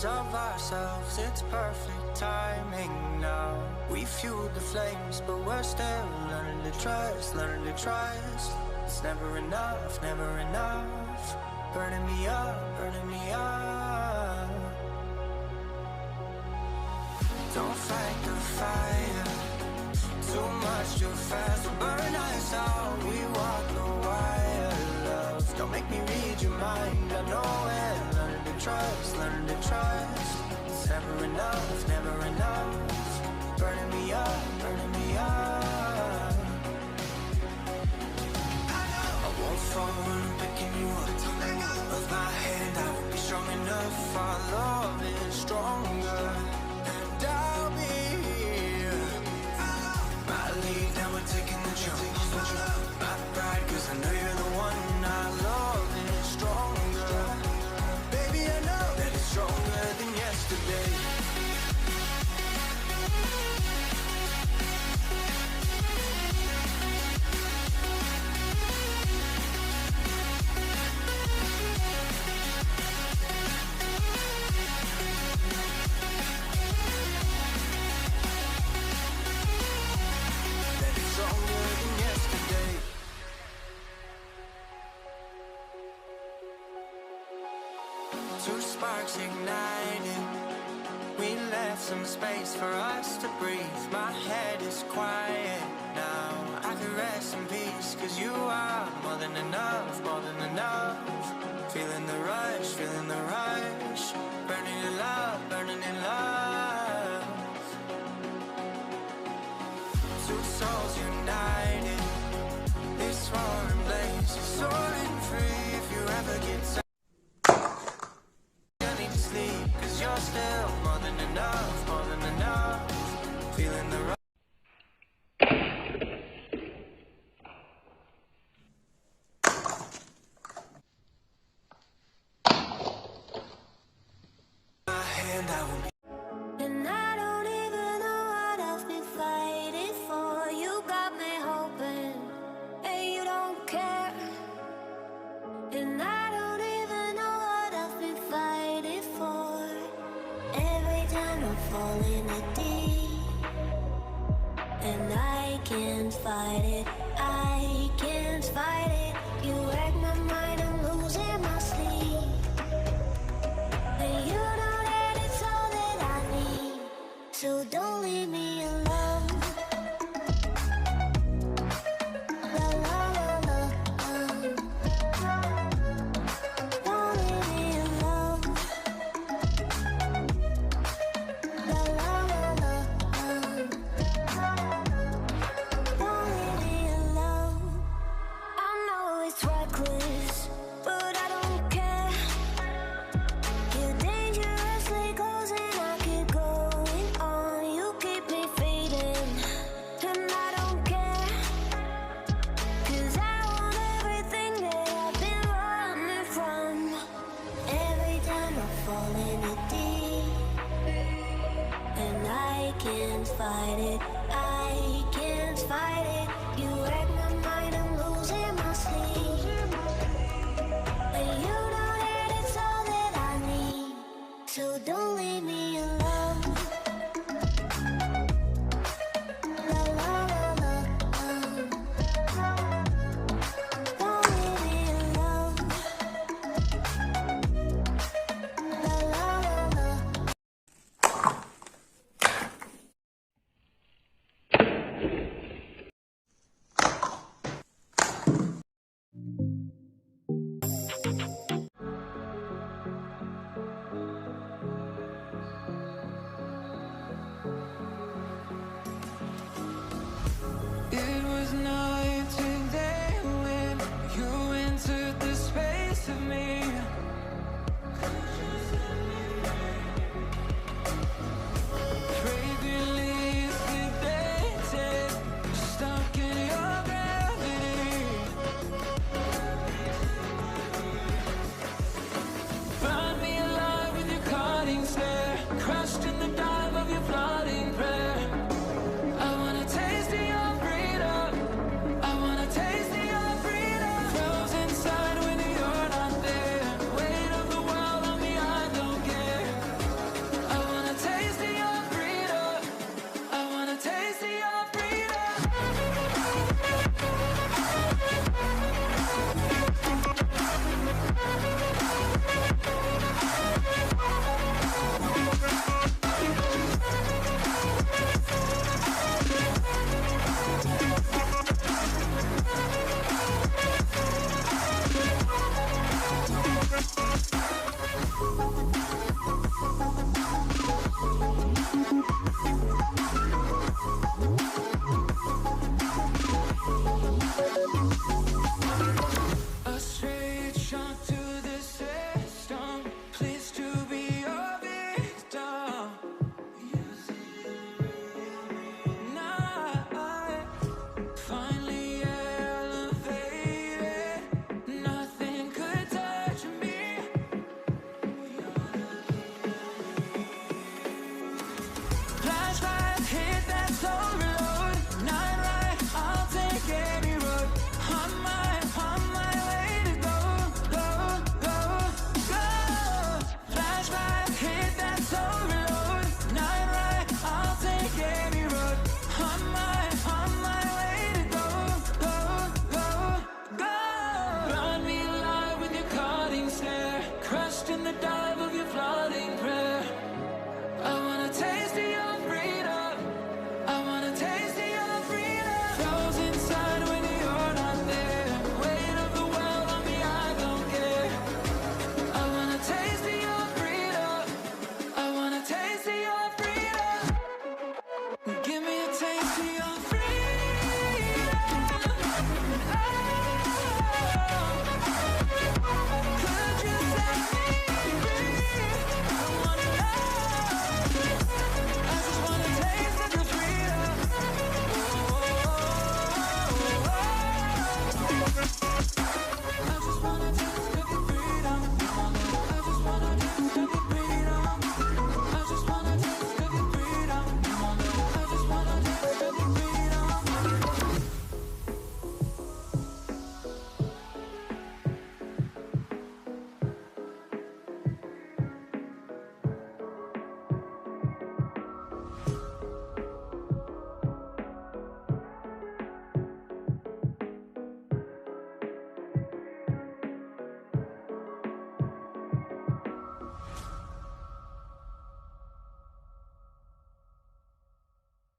pieces of ourselves, it's perfect timing now. We fueled the flames, but we're still learning to trust, learning to trust. It's never enough, never enough. Burning me up, burning me up. Don't fight the fire, too much too fast will burn us out. We walk the wire, love. Don't make me read your mind, I know it. Learning to trust, learning to trust. It's never enough, never enough. Burning me up, burning me up. I won't fall when I'm picking you up. Of my hand, I won't be strong enough. Our love is stronger, and I'll be here. My lead, now we're taking the jump. My pride, cause I know you're the one. Our love is stronger. Baby, I know that it's stronger than yesterday. Two sparks ignited. We left some space for us to breathe. My head is quiet now. I can rest in peace, cause you are more than enough, more than enough. Feeling the rush, feeling the rush. Burning in love, burning in love. Two souls united. This roaring blaze is soaring free. If you ever get tired, cause you're still more than enough, more than enough. Feeling the rush. My hand, I will be. And I don't even know what I've been fighting for. You got me hoping, and you don't care. And I don't even know what I've been fighting for. Every time I fall in the deep, and I can't fight it, I can't fight it. You wreck my mind, I'm losing my sleep. And you know that it's all that I need, so don't leave me alone.